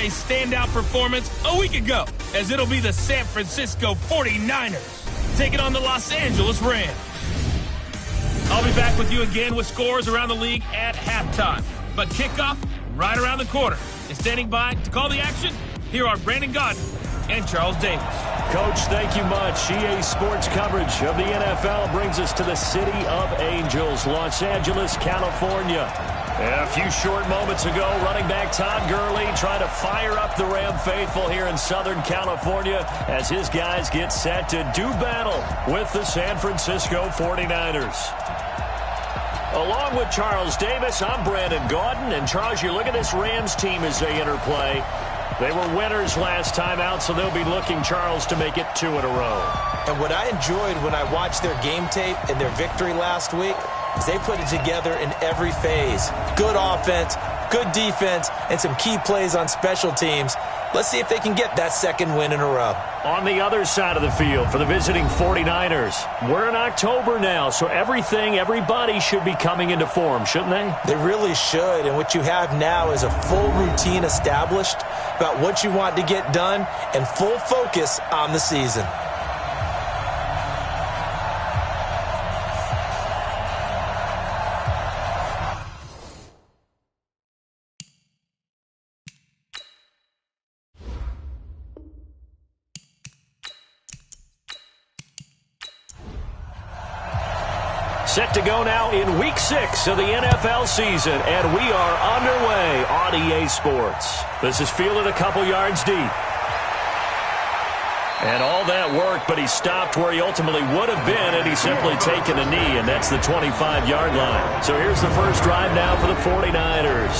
a standout performance a week ago, as it'll be the San Francisco 49ers taking on the Los Angeles Rams. I'll be back with you again with scores around the league at halftime. But kickoff right around the corner. And standing by to call the action, here are Brandon Gaudin and Charles Davis. Coach, thank you much. EA Sports coverage of the NFL brings us to the City of Angels, Los Angeles, California. A few short moments ago, running back Todd Gurley trying to fire up the Ram faithful here in Southern California as his guys get set to do battle with the San Francisco 49ers. Along with Charles Davis, I'm Brandon Gaudin. And Charles, you look at this Rams team as they interplay. They were winners last time out, so they'll be looking, Charles, to make it 2 in a row. And what I enjoyed when I watched their game tape and their victory last week is they put it together in every phase. Good offense, good defense, and some key plays on special teams. Let's see if they can get that second win in a row. On the other side of the field for the visiting 49ers, we're in October now, so everybody should be coming into form, shouldn't they? They really should, and what you have now is a full routine established about what you want to get done and full focus on the season. Set to go now in Week 6 of the NFL season, and we are underway on EA Sports. This is fielded a couple yards deep. And all that work, but he stopped where he ultimately would have been had he simply taken a knee, and that's the 25-yard line. So here's the first drive now for the 49ers.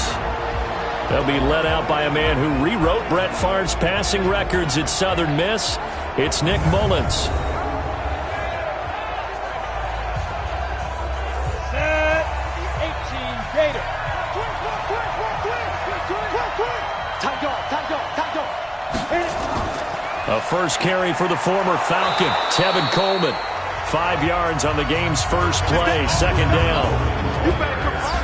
They'll be led out by a man who rewrote Brett Favre's passing records at Southern Miss. It's Nick Mullins. A first carry for the former Falcon, Tevin Coleman. 5 yards on the game's first play, second down.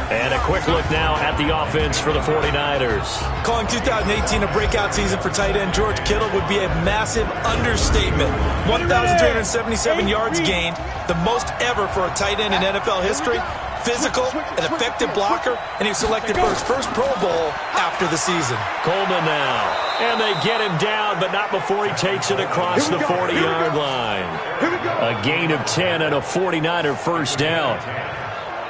And a quick look now at the offense for the 49ers. Calling 2018 a breakout season for tight end George Kittle would be a massive understatement. 1,377 yards gained, the most ever for a tight end in NFL history. Physical, an effective blocker, and he was selected for his first Pro Bowl after the season. Coleman now. And they get him down, but not before he takes it across the 40-yard line. A gain of 10 and a 49er first down.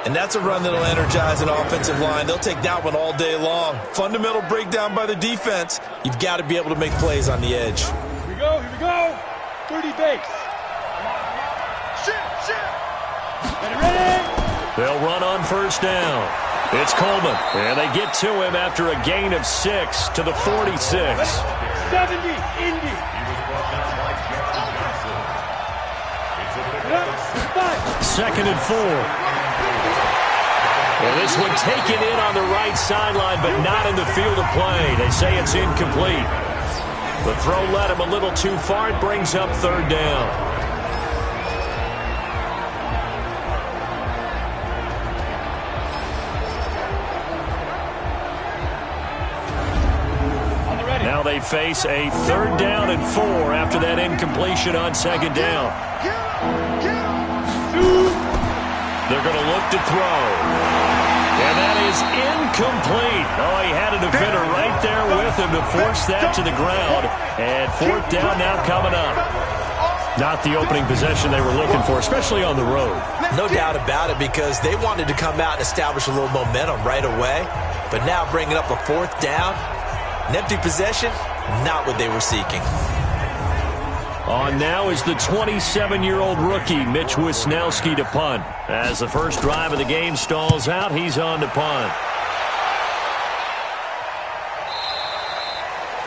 And that's a run that'll energize an offensive line. They'll take that one all day long. Fundamental breakdown by the defense. You've got to be able to make plays on the edge. Here we go. 30 base. Shit. Ready. They'll run on first down. It's Coleman, and they get to him after a gain of 6 to the 46. 70, Indy. Second and 4. Well, this one taken in on the right sideline, but not in the field of play. They say it's incomplete. The throw led him a little too far. It brings up third down. Now they face a third down and 4 after that incompletion on second down. They're going to look to throw. And that is incomplete. Oh, he had a defender right there with him to force that to the ground. And fourth down now coming up. Not the opening possession they were looking for, especially on the road. No doubt about it, because they wanted to come out and establish a little momentum right away. But now bringing up a fourth down, an empty possession, not what they were seeking. On now is the 27-year-old rookie, Mitch Wisnowski, to punt. As the first drive of the game stalls out, he's on to punt.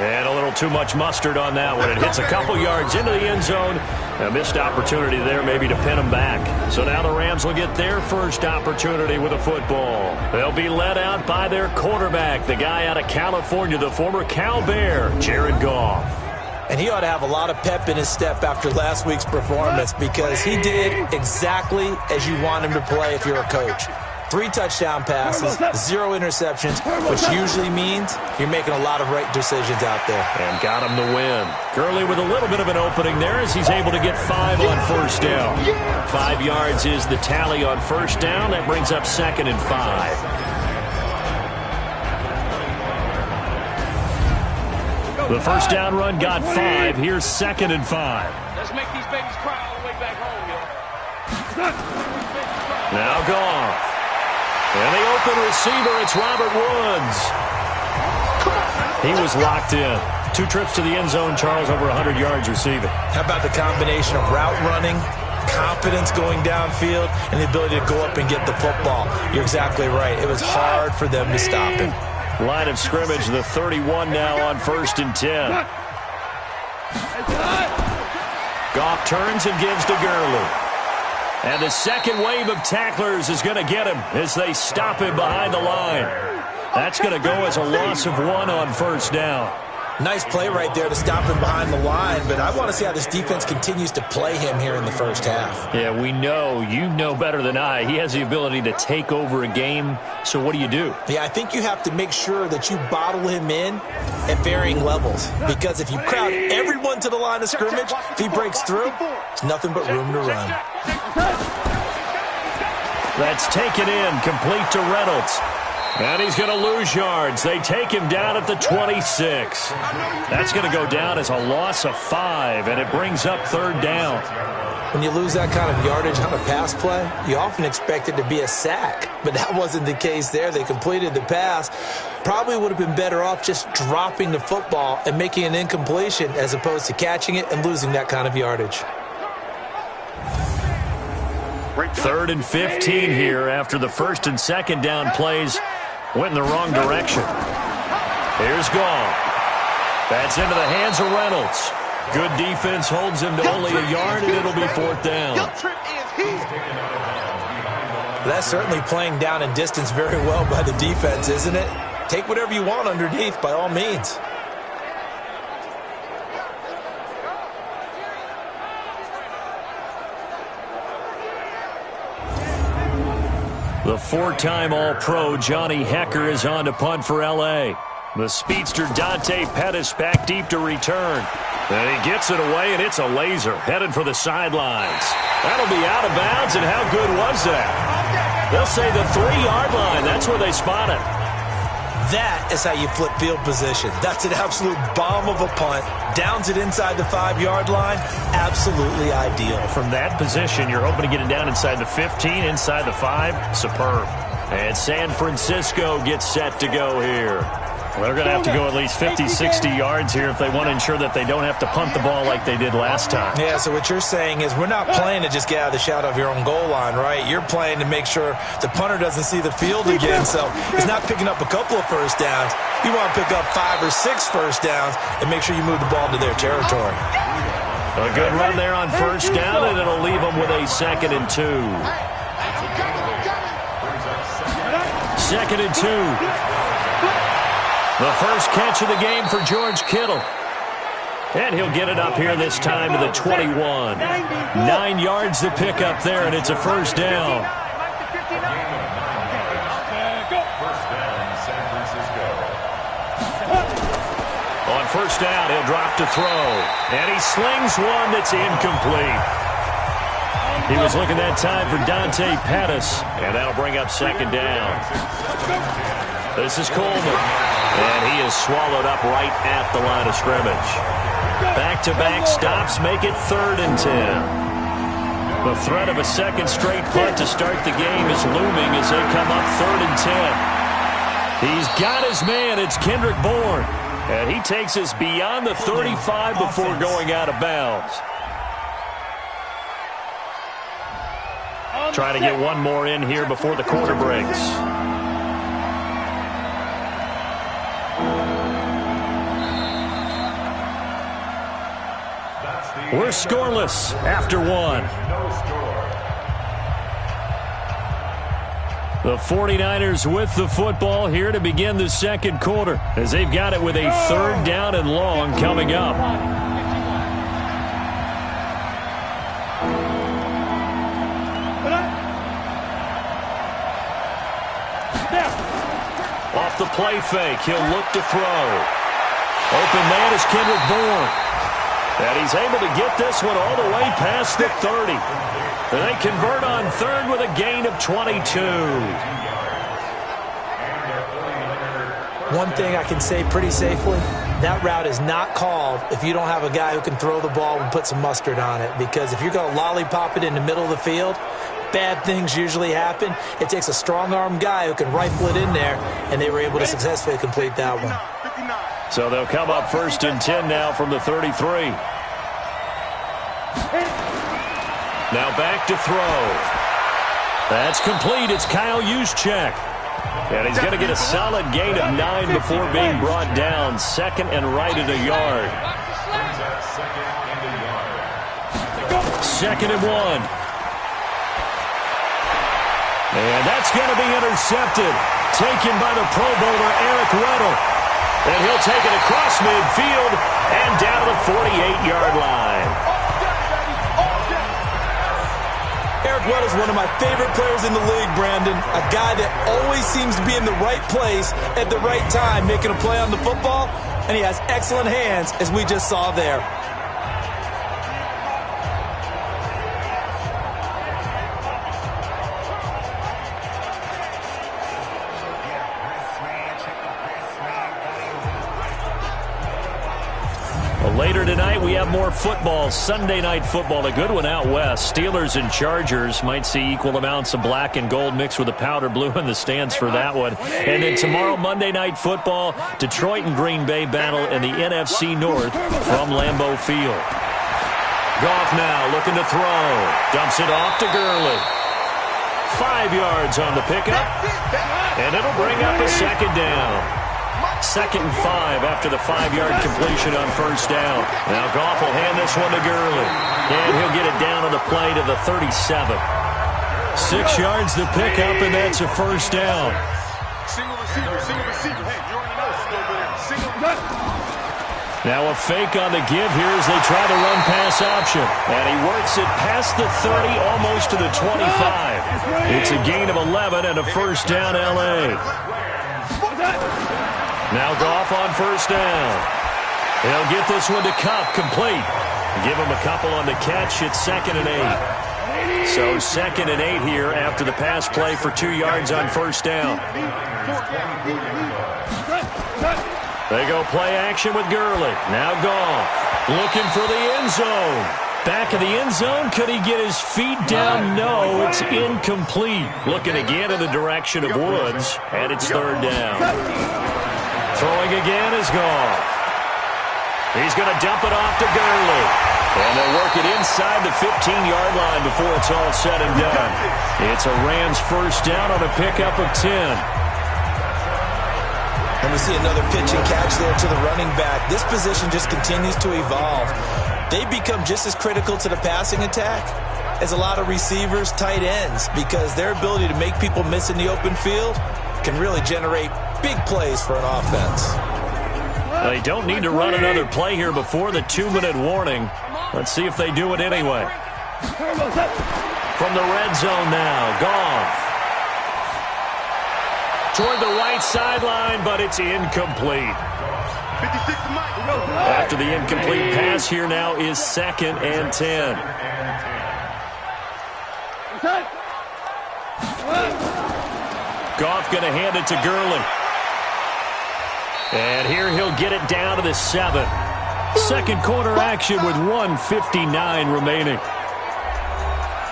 And a little too much mustard on that one. It hits a couple yards into the end zone. A missed opportunity there maybe to pin them back. So now the Rams will get their first opportunity with a football. They'll be led out by their quarterback, the guy out of California, the former Cal Bear, Jared Goff. And he ought to have a lot of pep in his step after last week's performance, because he did exactly as you want him to play if you're a coach. 3 touchdown passes, 0 interceptions, which usually means you're making a lot of right decisions out there. And got him to win. Gurley with a little bit of an opening there as he's able to get 5 on first down. 5 yards is the tally on first down. That brings up 2nd and 5. The first down run got 5. Here's 2nd and 5. Let's make these babies cry all the way back home, yo. Now Goff. And the open receiver, it's Robert Woods. He was locked in. 2 trips to the end zone, Charles, over 100 yards receiving. How about the combination of route running, confidence going downfield, and the ability to go up and get the football? You're exactly right. It was hard for them to stop him. Line of scrimmage, the 31 now on 1st and 10. Goff turns and gives to Gurley. And the second wave of tacklers is going to get him as they stop him behind the line. That's going to go as a loss of 1 on first down. Nice play right there to stop him behind the line, but I want to see how this defense continues to play him here in the first half. Yeah, we know. You know better than I. He has the ability to take over a game, so what do you do? Yeah, I think you have to make sure that you bottle him in at varying levels, because if you crowd everyone to the line of scrimmage, if he breaks through, there's nothing but room to run. That's taken in, complete to Reynolds. And he's going to lose yards. They take him down at the 26. That's going to go down as a loss of 5, and it brings up 3rd down. When you lose that kind of yardage on a pass play, you often expect it to be a sack, but that wasn't the case there. They completed the pass. Probably would have been better off just dropping the football and making an incompletion as opposed to catching it and losing that kind of yardage. 3rd and 15 here after the 1st and 2nd down plays went in the wrong direction. Here's Goff. That's into the hands of Reynolds. Good defense holds him to only a yard, and it'll be 4th down. That's certainly playing down and distance very well by the defense, isn't it? Take whatever you want underneath by all means. The 4-time All-Pro Johnny Hekker is on to punt for L.A. The speedster Dante Pettis back deep to return. And he gets it away, and it's a laser headed for the sidelines. That'll be out of bounds, and how good was that? They'll say the 3-yard line. That's where they spot it. That is how you flip field position. That's an absolute bomb of a punt. Downs it inside the 5-yard line. Absolutely ideal. From that position, you're hoping to get it down inside the 15, inside the 5. Superb. And San Francisco gets set to go here. Well, they're going to have to go at least 50, 60 yards here if they want to ensure that they don't have to punt the ball like they did last time. Yeah, so what you're saying is we're not playing to just get out of the shadow of your own goal line, right? You're playing to make sure the punter doesn't see the field again. So it's not picking up a couple of first downs. You want to pick up 5 or 6 first downs and make sure you move the ball into their territory. A good run there on first down, and it'll leave them with a 2nd and 2. 2nd and 2. The first catch of the game for George Kittle. And he'll get it up here this time to the 21. 9 yards to pick up there, and it's a first down. On first down, he'll drop to throw. And he slings one that's incomplete. He was looking that time for Dante Pettis, and that'll bring up 2nd down. This is Coleman. And he is swallowed up right at the line of scrimmage. Back-to-back stops make it 3rd and 10. The threat of a second straight punt to start the game is looming as they come up 3rd and 10. He's got his man. It's Kendrick Bourne. And he takes us beyond the 35 before going out of bounds. Trying to get one more in here before the quarter breaks. We're scoreless after 1. The 49ers with the football here to begin the 2nd quarter as they've got it with a 3rd down and long coming up. the play fake. He'll look to throw. Open man is Kendrick Bourne. And he's able to get this one all the way past the 30. And they convert on third with a gain of 22. One thing I can say pretty safely, that route is not called if you don't have a guy who can throw the ball and put some mustard on it. Because if you're going to lollipop it in the middle of the field, bad things usually happen. It takes a strong-arm guy who can rifle it in there, and they were able to successfully complete that one. So they'll come up 1st and 10 now from the 33. Now back to throw. That's complete. It's Kyle Juszczyk. And he's going to get a solid gain of 9 before being brought down. 2nd and right at a yard. 2nd and 1. And that's going to be intercepted. Taken by the Pro Bowler Eric Weddle. And he'll take it across midfield and down to the 48-yard line. Eric Weddle is one of my favorite players in the league, Brandon. A guy that always seems to be in the right place at the right time, making a play on the football, and he has excellent hands, as we just saw there. Later tonight, we have more football. Sunday night football, a good one out west. Steelers and Chargers might see equal amounts of black and gold mixed with the powder blue in the stands for that one. And then tomorrow, Monday night football, Detroit and Green Bay battle in the NFC North from Lambeau Field. Goff now looking to throw. Dumps it off to Gurley. 5 yards on the pickup. And it'll bring up a 2nd down. 2nd and 5 after the 5-yard completion on 1st down. Now Goff will hand this one to Gurley. And he'll get it down on the play to the 37. 6 yards to pick up, and that's a 1st down. Single receiver. Hey, you already know. Single. Now a fake on the give here as they try the run-pass option. And he works it past the 30, almost to the 25. It's a gain of 11 and a 1st down, L.A. Now Goff on 1st down. He'll get this one to Kupp, complete. Give him a couple on the catch. It's 2nd and 8. So 2nd and 8 here after the pass play for 2 yards on 1st down. They go play action with Gurley. Now Goff looking for the end zone. Back of the end zone. Could he get his feet down? No, it's incomplete. Looking again in the direction of Woods, and it's 3rd down. Throwing again is Goff. He's going to dump it off to Gurley. And they'll work it inside the 15-yard line before it's all said and done. It's a Rams 1st down on a pickup of 10. And we see another pitch and catch there to the running back. This position just continues to evolve. They become just as critical to the passing attack as a lot of receivers, tight ends, because their ability to make people miss in the open field can really generate big plays for an offense. They don't need to run another play here before the 2-minute warning. Let's see if they do it anyway. From the red zone now, Goff. Toward the right sideline, but it's incomplete. After the incomplete pass, here now is 2nd and 10. Goff going to hand it to Gurley. And here he'll get it down to the 7. 2nd quarter action with 1:59 remaining.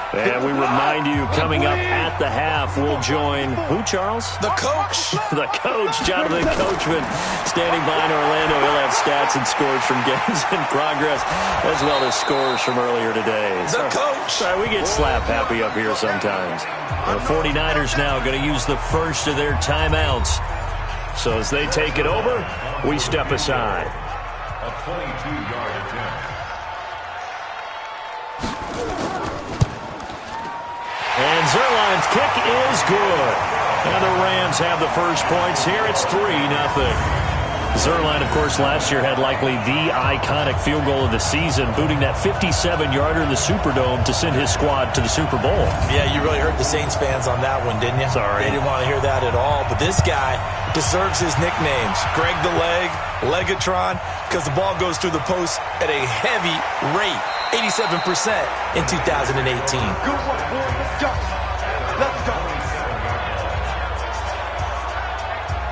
And we remind you, coming up at the half, we'll join who, Charles? The coach. The coach, Jonathan Coachman, standing by in Orlando. He'll have stats and scores from games in progress, as well as scores from earlier today. The coach. Sorry, we get slap happy up here sometimes. The 49ers now going to use the first of their timeouts. So as they take it over, we step aside. A 22-yard attempt. And Zuerlein's kick is good. And the Rams have the first points here. It's 3-0. Zuerlein, of course, last year had likely the iconic field goal of the season, booting that 57-yarder in the Superdome to send his squad to the Super Bowl. Yeah, you really hurt the Saints fans on that one, didn't you? Sorry. They didn't want to hear that at all. But this guy deserves his nicknames. Greg the Leg, Legatron, because the ball goes through the post at a heavy rate, 87% in 2018. Good one, boy. Let's go. Let's go.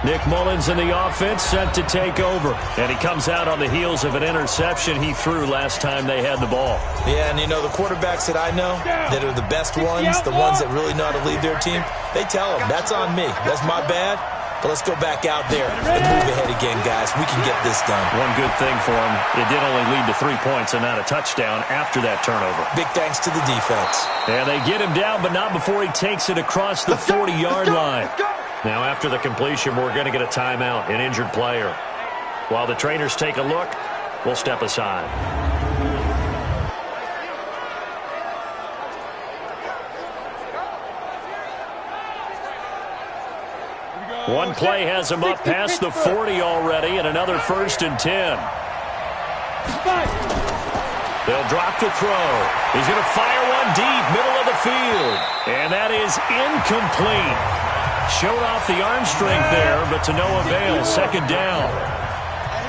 Nick Mullins in the offense set to take over. And he comes out on the heels of an interception he threw last time they had the ball. Yeah, and you know, the quarterbacks that I know that are the best ones, the ones that really know how to lead their team, they tell them, that's on me. That's my bad. But let's go back out there and move ahead again, guys. We can get this done. One good thing for him, it did only lead to 3 points and not a touchdown after that turnover. Big thanks to the defense. And they get him down, but not before he takes it across the 40-yard line. Now, after the completion, we're going to get a timeout, an injured player. While the trainers take a look, we'll step aside. One play has him up past the 40 already, and another 1st and 10. They'll drop to throw. He's going to fire one deep, middle of the field. And that is incomplete. Showed off the arm strength there, but to no avail. 2nd down.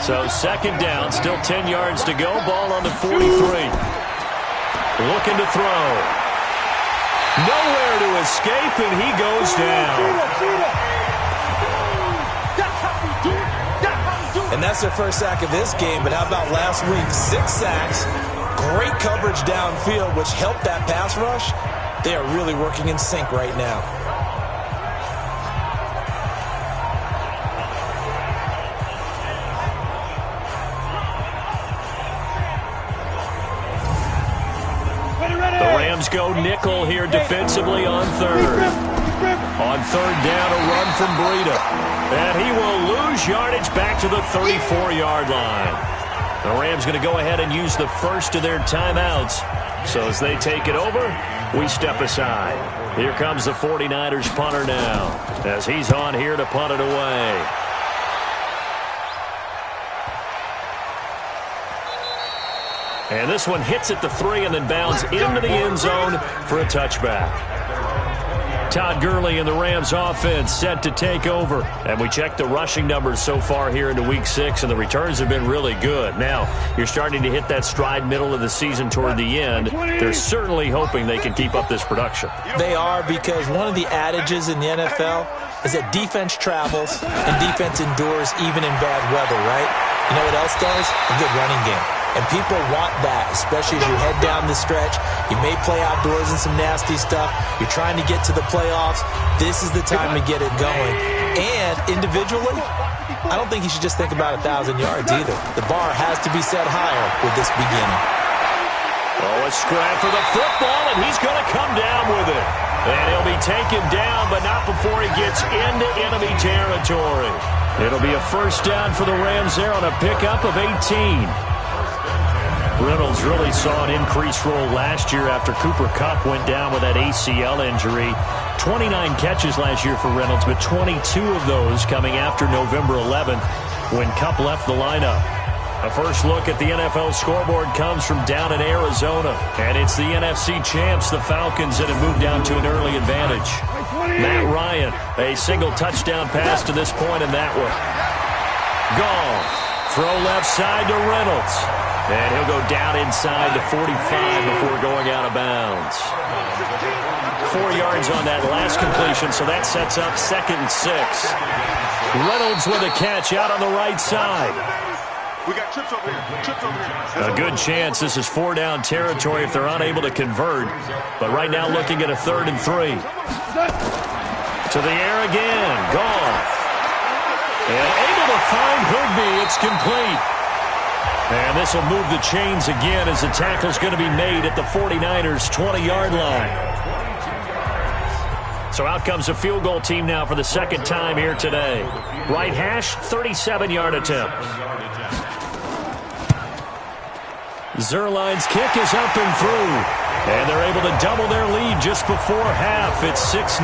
So 2nd down, still 10 yards to go. Ball on the 43. Looking to throw. Nowhere to escape, and he goes down. And that's their first sack of this game, but how about last week? 6 sacks, great coverage downfield, which helped that pass rush. They are really working in sync right now. The Rams go nickel here defensively on 3rd. On 3rd down, a run from Breida. And he will lose yardage back to the 34-yard line. The Rams going to go ahead and use the first of their timeouts. So as they take it over, we step aside. Here comes the 49ers punter now, as he's on here to punt it away. And this one hits at the 3 and then bounds into the end zone for a touchback. Todd Gurley and the Rams offense set to take over. And we checked the rushing numbers so far here into Week 6, and the returns have been really good. Now, you're starting to hit that stride middle of the season toward the end. They're certainly hoping they can keep up this production. They are, because one of the adages in the NFL is that defense travels and defense endures even in bad weather, right? You know what else does? A good running game. And people want that, especially as you head down the stretch. You may play outdoors in some nasty stuff. You're trying to get to the playoffs. This is the time to get it going. And individually, I don't think you should just think about 1,000 yards either. The bar has to be set higher with this beginning. Oh, a scrap for the football, and he's going to come down with it. And he'll be taken down, but not before he gets into enemy territory. It'll be a 1st down for the Rams there on a pickup of 18. Reynolds really saw an increased role last year after Cooper Kupp went down with that ACL injury. 29 catches last year for Reynolds, but 22 of those coming after November 11th when Kupp left the lineup. A first look at the NFL scoreboard comes from down in Arizona. And it's the NFC champs, the Falcons, that have moved down to an early advantage. Matt Ryan, a single touchdown pass to this point in that one. Goff, throw left side to Reynolds. And he'll go down inside the 45 before going out of bounds. 4 yards on that last completion, so that sets up 2nd and 6. Reynolds with a catch out on the right side. We got trips over here. Trips over here. A good chance this is 4-down territory if they're unable to convert. But right now looking at a 3rd and 3. To the air again. Goff. And able to find Higbee. It's complete. And this will move the chains again as the tackle's going to be made at the 49ers' 20-yard line. So out comes the field goal team now for the 2nd time here today. Right hash, 37-yard attempt. Zuerlein's kick is up and through. And they're able to double their lead just before half. It's 6-0.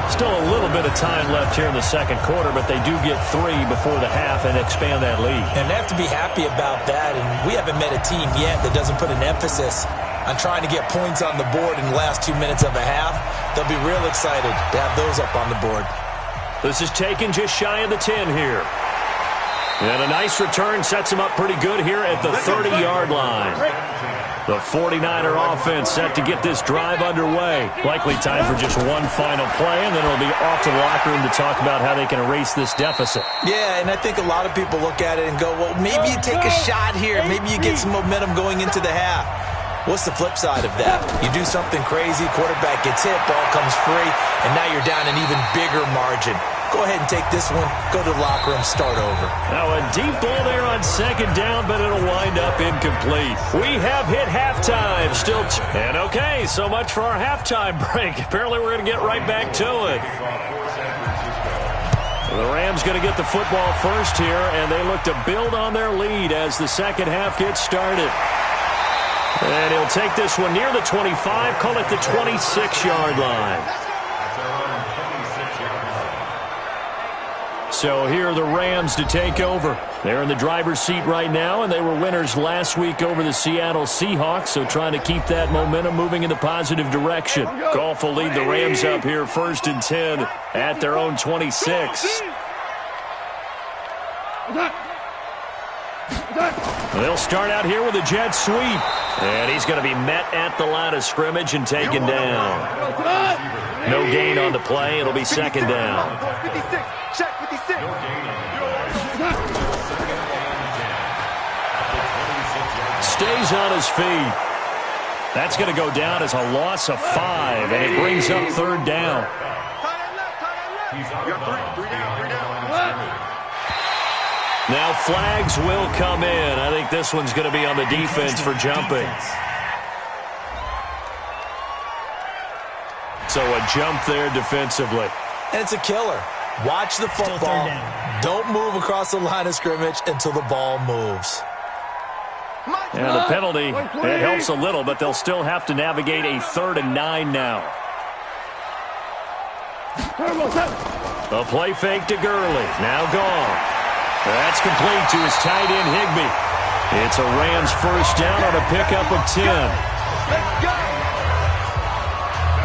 Still a little bit of time left here in the second quarter, but they do get 3 before the half and expand that lead. And they have to be happy about that. And we haven't met a team yet that doesn't put an emphasis on trying to get points on the board in the last 2 minutes of a half. They'll be real excited to have those up on the board. This is taken just shy of the 10 here. And a nice return sets them up pretty good here at the 30-yard line. The 49er offense set to get this drive underway. Likely time for just one final play, and then it'll be off to the locker room to talk about how they can erase this deficit. Yeah, and I think a lot of people look at it and go, well, maybe you take a shot here. Maybe you get some momentum going into the half. What's the flip side of that? You do something crazy, quarterback gets hit, ball comes free, and now you're down an even bigger margin. Go ahead and take this one, go to the locker room, start over. Now a deep ball there on second down, but it'll wind up incomplete. We have hit halftime. And okay, so much for our halftime break. Apparently we're going to get right back to it. The Rams going to get the football first here, and they look to build on their lead as the second half gets started. And he'll take this one near the 25, call it the 26-yard line. So here are the Rams to take over. They're in the driver's seat right now, and they were winners last week over the Seattle Seahawks, so trying to keep that momentum moving in the positive direction. Goff will lead the Rams up here 1st and 10 at their own 26. They'll start out here with a jet sweep. And he's going to be met at the line of scrimmage and taken down. No gain on the play. It'll be second down. Stays on his feet. That's going to go down as a loss of 5, and it brings up third down. Now flags will come in. I think this one's going to be on the defense for jumping. So a jump there defensively. And it's a killer. Watch the football. Don't move across the line of scrimmage until the ball moves. And the penalty, it helps a little, but they'll still have to navigate a 3rd and 9 now. A play fake to Gurley. Now gone. That's complete to his tight end, Higbee. It's a Rams first down on a pickup of 10.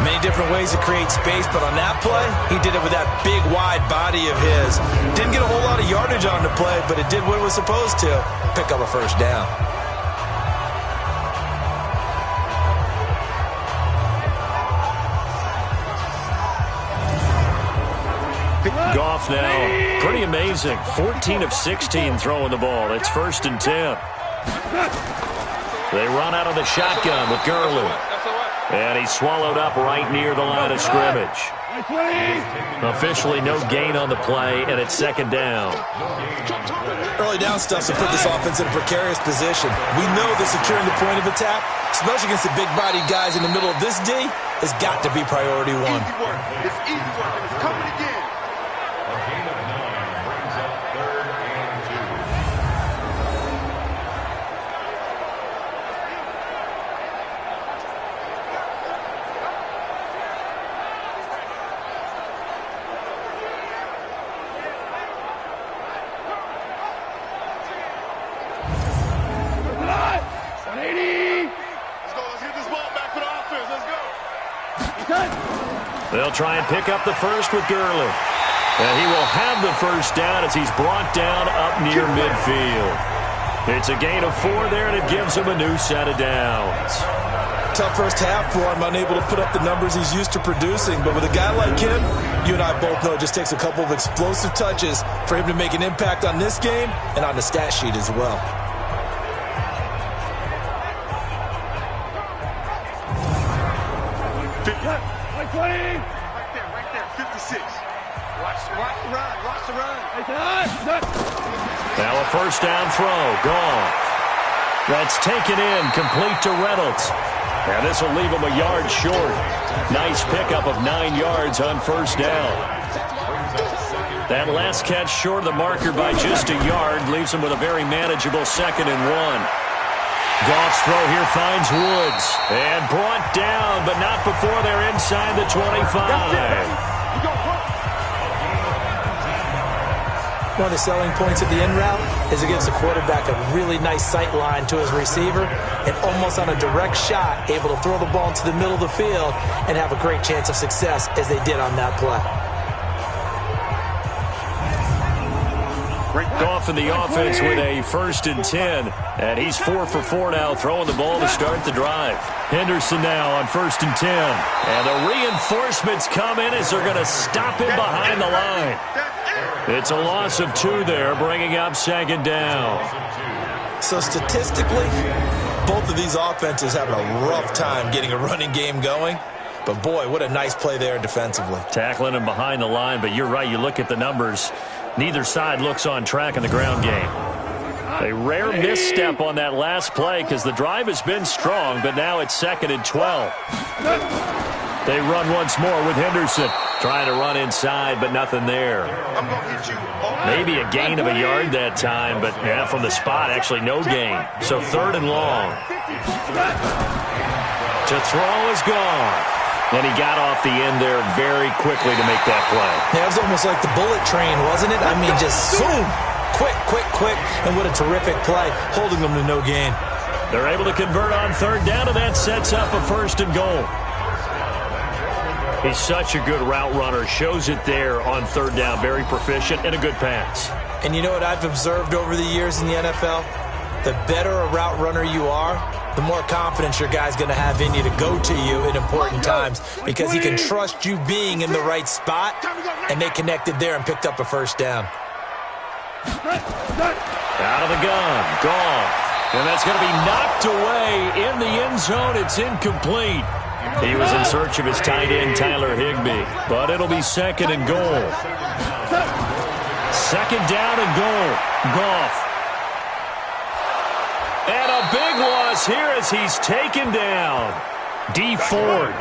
Many different ways to create space, but on that play, he did it with that big, wide body of his. Didn't get a whole lot of yardage on the play, but it did what it was supposed to. Pick up a first down. Goff now, pretty amazing. 14 of 16 throwing the ball. It's 1st and 10. They run out of the shotgun with Gurley. And he's swallowed up right near the line of scrimmage. Officially no gain on the play, and it's second down. Early down stuff to put this offense in a precarious position. We know that securing the point of attack, especially against the big-bodied guys in the middle of this D, has got to be priority one. Easy work. It's easy work, and it's coming again. A gain of 9 brings up 3rd and 2. They'll try and pick up the first with Gurley. And he will have the first down as he's brought down up near midfield. It's a gain of 4 there, and it gives him a new set of downs. Tough first half for him, unable to put up the numbers he's used to producing. But with a guy like him, you and I both know it just takes a couple of explosive touches for him to make an impact on this game and on the stat sheet as well. Right there, 56. Watch the run. Now a first down throw, gone. That's taken in, complete to Reynolds. And this will leave him a yard short. Nice pickup of 9 yards on first down. That last catch short of the marker by just a yard leaves him with a very manageable 2nd and 1. Goff's throw here finds Woods. And brought down, but not before they're inside the 25. One of the selling points of the in route is it gives the quarterback a really nice sight line to his receiver and almost on a direct shot able to throw the ball into the middle of the field and have a great chance of success as they did on that play. Goff in the offense with a 1st and 10. And he's 4 for 4 now, throwing the ball to start the drive. Henderson now on 1st and 10. And the reinforcements come in as they're going to stop him behind the line. It's a loss of 2 there, bringing up 2nd down. So statistically, both of these offenses having a rough time getting a running game going. But boy, what a nice play there defensively. Tackling him behind the line, but you're right, you look at the numbers. Neither side looks on track in the ground game. A rare misstep on that last play because the drive has been strong, but now it's 2nd and 12. They run once more with Henderson. Trying to run inside, but nothing there. Maybe a gain of a yard that time, but yeah, from the spot, actually no gain. So 3rd and long. To throw is gone. And he got off the end there very quickly to make that play. Yeah, it was almost like the bullet train, wasn't it? I mean, just zoom. Quick. And what a terrific play, holding them to no gain. They're able to convert on 3rd down, and that sets up a 1st and goal. He's such a good route runner. Shows it there on 3rd down. Very proficient and a good pass. And you know what I've observed over the years in the NFL? The better a route runner you are, the more confidence your guy's going to have in you to go to you in important times because he can trust you being in the right spot, and they connected there and picked up a 1st down. Out of the gun, Goff. And that's going to be knocked away in the end zone. It's incomplete. He was in search of his tight end, Tyler Higbee. But it'll be 2nd and goal. 2nd down and goal. Goff. And a big loss here as he's taken down. Dee Ford.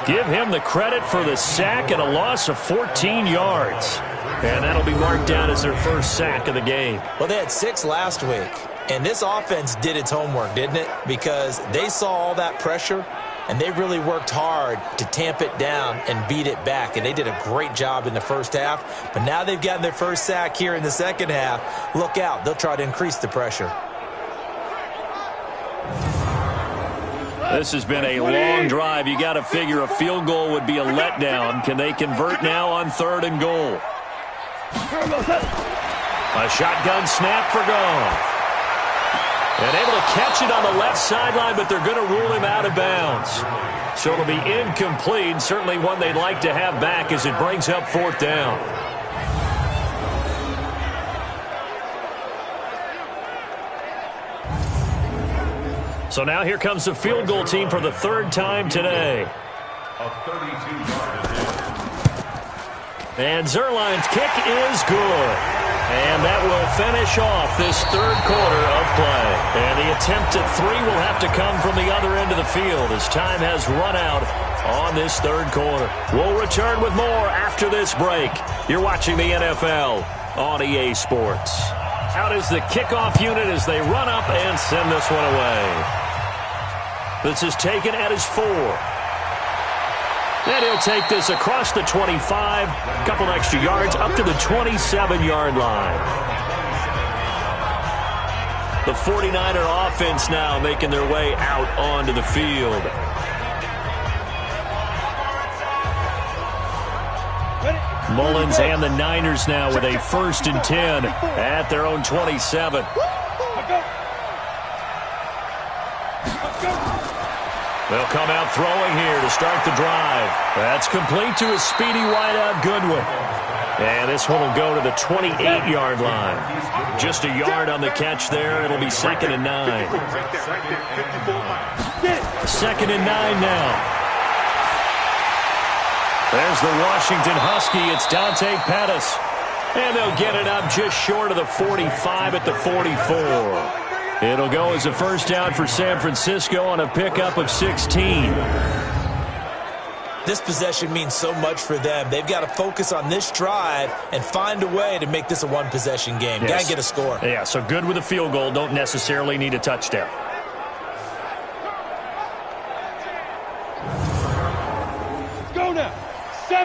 Give him the credit for the sack and a loss of 14 yards. And that'll be marked down as their 1st sack of the game. Well, they had 6 last week. And this offense did its homework, didn't it? Because they saw all that pressure, and they really worked hard to tamp it down and beat it back. And they did a great job in the 1st half. But now they've gotten their 1st sack here in the 2nd half. Look out. They'll try to increase the pressure. This has been a long drive. You got to figure a field goal would be a letdown. Can they convert now on 3rd and goal? A shotgun snap for Goff. And able to catch it on the left sideline, but they're going to rule him out of bounds. So it'll be incomplete. Certainly one they'd like to have back as it brings up 4th down. So now here comes the field goal team for the 3rd time today. And Zuerlein's kick is good. And that will finish off this 3rd quarter of play. And the attempt at 3 will have to come from the other end of the field as time has run out on this 3rd quarter. We'll return with more after this break. You're watching the NFL on EA Sports. Out is the kickoff unit as they run up and send this one away. This is taken at his 4. And he'll take this across the 25, a couple extra yards, up to the 27-yard line. The 49er offense now making their way out onto the field. Mullins and the Niners now with a 1st and 10 at their own 27. They'll come out throwing here to start the drive. That's complete to a speedy wideout Goodwin. And this one will go to the 28-yard line. Just a yard on the catch there. It'll be 2nd and 9. 2nd and 9 now. There's the Washington Husky. It's Dante Pettis. And they'll get it up just short of the 45 at the 44. It'll go as a 1st down for San Francisco on a pickup of 16. This possession means so much for them. They've got to focus on this drive and find a way to make this a 1-possession game. Yes. Got to get a score. Yeah, so good with a field goal. Don't necessarily need a touchdown.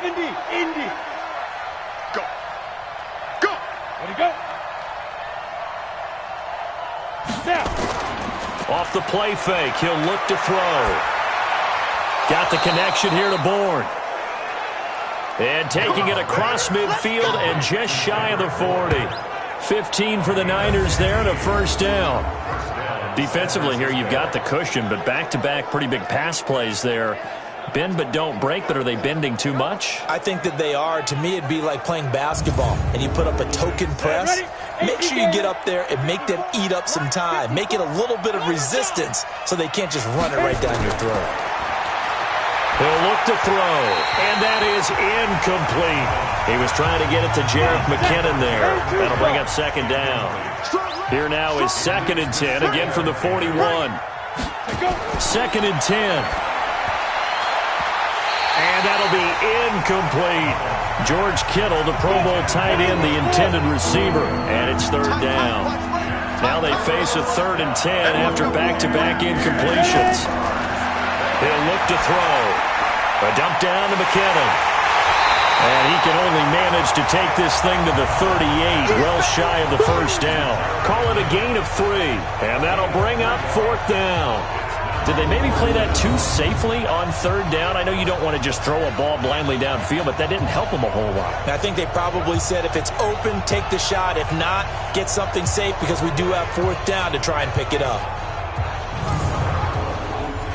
70, Indy. Go. Go. Ready, go. Now. Off the play fake, he'll look to throw. Got the connection here to Bourne. And taking it across midfield and just shy of the 40. 15 for the Niners there and a first down. Defensively here, you've got the cushion, but back-to-back pretty big pass plays there. Bend but don't break, but are they bending too much? I think that they are. To me, it'd be like playing basketball, and you put up a token press. Make sure you get up there and make them eat up some time. Make it a little bit of resistance so they can't just run it right down your throat. He'll look to throw, and that is incomplete. He was trying to get it to Jerick McKinnon there. That'll bring up second down. Here now is 2nd and 10, again from the 41. 2nd and 10. And that'll be incomplete. George Kittle, the Pro Bowl tight end, the intended receiver, and it's third down. Now they face a 3rd and 10 after back-to-back incompletions. He'll look to throw. A dump down to McKinnon. And he can only manage to take this thing to the 38, well shy of the first down. Call it a gain of 3, and that'll bring up 4th down. Did they maybe play that too safely on 3rd down? I know you don't want to just throw a ball blindly downfield, but that didn't help them a whole lot. I think they probably said if it's open, take the shot. If not, get something safe because we do have 4th down to try and pick it up.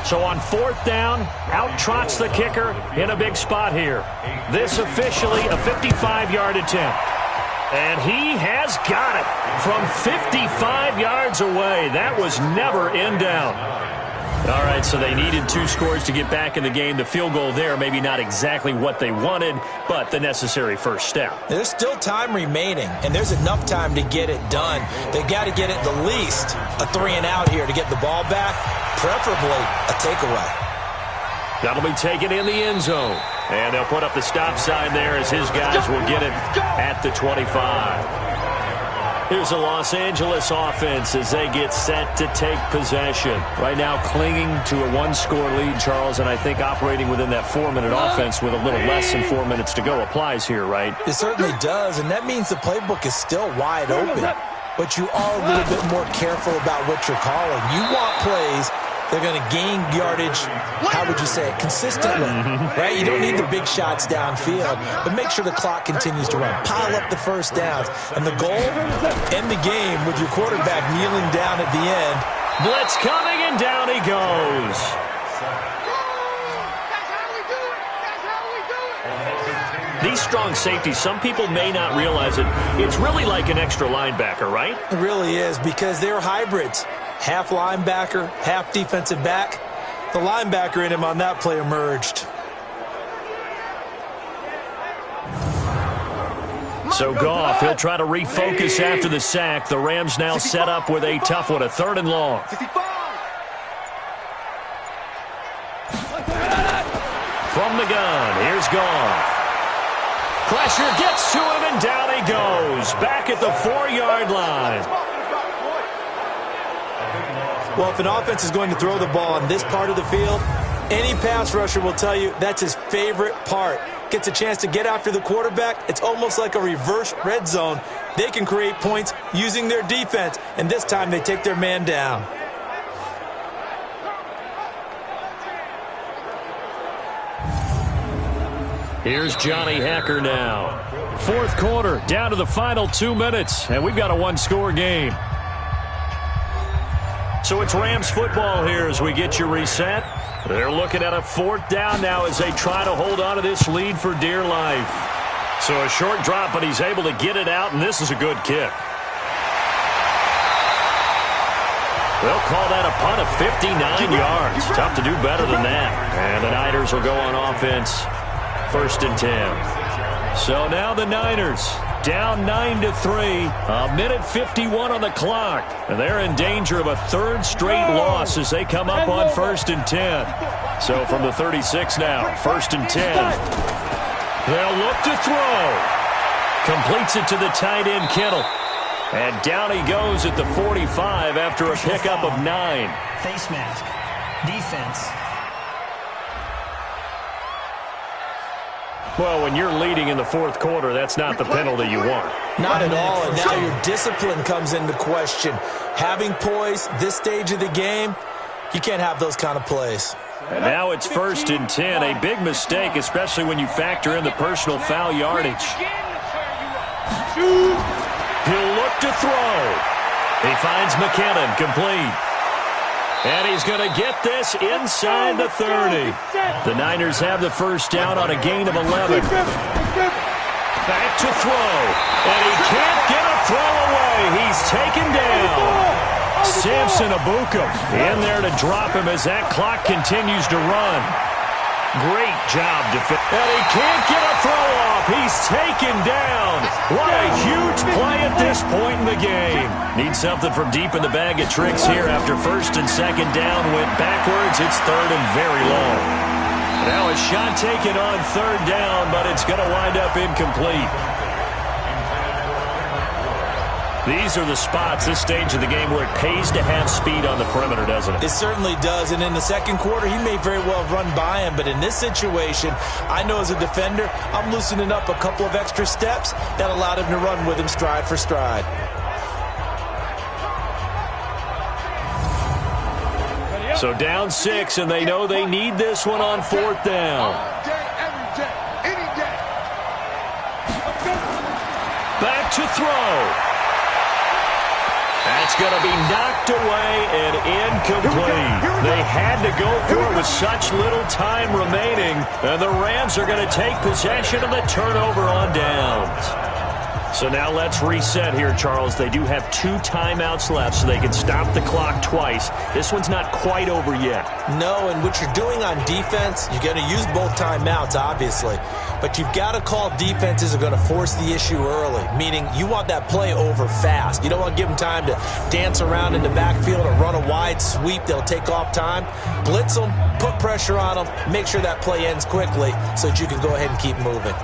So on 4th down, out trots the kicker in a big spot here. This officially a 55-yard attempt. And he has got it from 55 yards away. That was never in down. All right, so they needed 2 scores to get back in the game. The field goal there, maybe not exactly what they wanted, but the necessary first step. There's still time remaining, and there's enough time to get it done. They've got to get it the least a 3-and-out here to get the ball back, preferably a takeaway. That'll be taken in the end zone. And they'll put up the stop sign there as his guys will get it at the 25. Here's the Los Angeles offense as they get set to take possession. Right now clinging to a 1-score lead, Charles, and I think operating within that 4-minute offense with a little less than 4 minutes to go applies here, right? It certainly does, and that means the playbook is still wide open. But you are a little bit more careful about what you're calling. You want plays they're going to gain yardage, how would you say it, consistently, right? You don't need the big shots downfield, but make sure the clock continues to run. Pile up the first downs. And the goal, end the game with your quarterback kneeling down at the end. Blitz coming, and down he goes. These strong safeties, some people may not realize it. It's really like an extra linebacker, right? It really is, because they're hybrids. Half linebacker, half defensive back. The linebacker in him on that play emerged. So Goff, he'll try to refocus after the sack. The Rams now set up with a tough one, a 3rd and long. From the gun, here's Goff. Pressure gets to him, and down he goes. Back at the 4-yard line. Well, if an offense is going to throw the ball on this part of the field, any pass rusher will tell you that's his favorite part. Gets a chance to get after the quarterback. It's almost like a reverse red zone. They can create points using their defense, and this time they take their man down. Here's Johnny Hekker now. 4th quarter, down to the final 2 minutes, and we've got a 1-score game. So it's Rams football here as we get you reset. They're looking at a 4th down now as they try to hold on to this lead for dear life. So a short drop, but he's able to get it out, and this is a good kick. They'll call that a punt of 59 yards. Tough to do better than that. And the Niners will go on offense. 1st and 10. So now the Niners down 9-3. A minute 51 on the clock. And they're in danger of a 3rd straight loss as they come up on 1st and 10. So from the 36 now, 1st and 10. They'll look to throw. Completes it to the tight end, Kittle. And down he goes at the 45 after a pickup of 9. Face mask. Defense. Well, when you're leading in the fourth quarter, that's not the penalty you want. Not at all, and now your discipline comes into question. Having poise this stage of the game, you can't have those kind of plays. And now it's 1st and 10, a big mistake, especially when you factor in the personal foul yardage. He'll look to throw. He finds McKinnon, complete. And he's going to get this inside the 30. The Niners have the first down on a gain of 11. Back to throw. And he can't get a throw away. He's taken down. Samson Abuka in there to drop him as that clock continues to run. Great job defending. And he can't get a throw off. He's taken down. What a huge play at this point in the game. Need something from deep in the bag of tricks here after 1st and 2nd down went backwards. It's 3rd and very long. Now a shot taken on 3rd down, but it's going to wind up incomplete. These are the spots, this stage of the game, where it pays to have speed on the perimeter, doesn't it? It certainly does, and in the second quarter, he may very well run by him, but in this situation, I know as a defender, I'm loosening up a couple of extra steps that allowed him to run with him stride for stride. So down 6, and they know they need this one on 4th down. Back to throw. That's going to be knocked away and incomplete. They had to go for it with such little time remaining, and the Rams are going to take possession of the turnover on downs. So now let's reset here, Charles. They do have 2 timeouts left, so they can stop the clock twice. This one's not quite over yet. No, and what you're doing on defense, you're going to use both timeouts, obviously. But you've got to call defenses are going to force the issue early, meaning you want that play over fast. You don't want to give them time to dance around in the backfield or run a wide sweep that'll take off time. Blitz them, put pressure on them, make sure that play ends quickly so that you can go ahead and keep moving.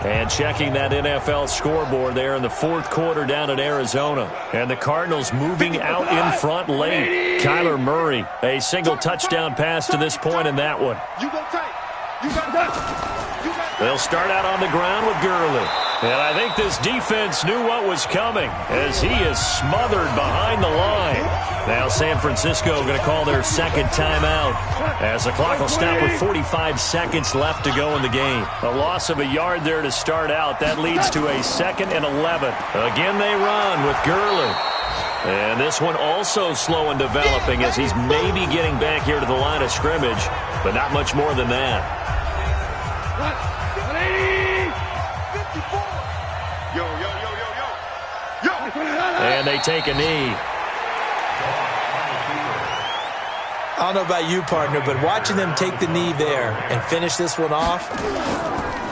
And checking that NFL scoreboard there in the 4th quarter down in Arizona. And the Cardinals moving out in front late. Kyler Murray, a single touchdown pass to this point in that one. They'll start out on the ground with Gurley. And I think this defense knew what was coming as he is smothered behind the line. Now San Francisco going to call their 2nd timeout as the clock will stop with 45 seconds left to go in the game. A loss of a yard there to start out. That leads to a 2nd and 11. Again they run with Gurley. And this one also slow and developing as he's maybe getting back here to the line of scrimmage, but not much more than that. And they take a knee. I don't know about you, partner, but watching them take the knee there and finish this one off,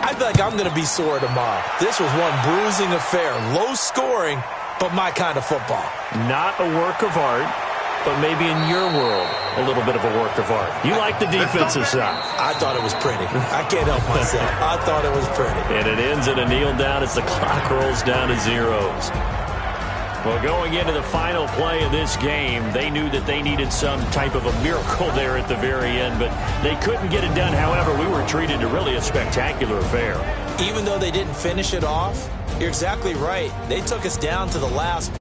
I feel like I'm going to be sore tomorrow. This was one bruising affair. Low scoring, but my kind of football. Not a work of art, but maybe in your world, a little bit of a work of art. You like the defensive side. I thought it was pretty. I can't help myself. I thought it was pretty. And it ends in a kneel down as the clock rolls down to zeros. Well, going into the final play of this game, they knew that they needed some type of a miracle there at the very end, but they couldn't get it done. However, we were treated to really a spectacular affair. Even though they didn't finish it off, you're exactly right. They took us down to the last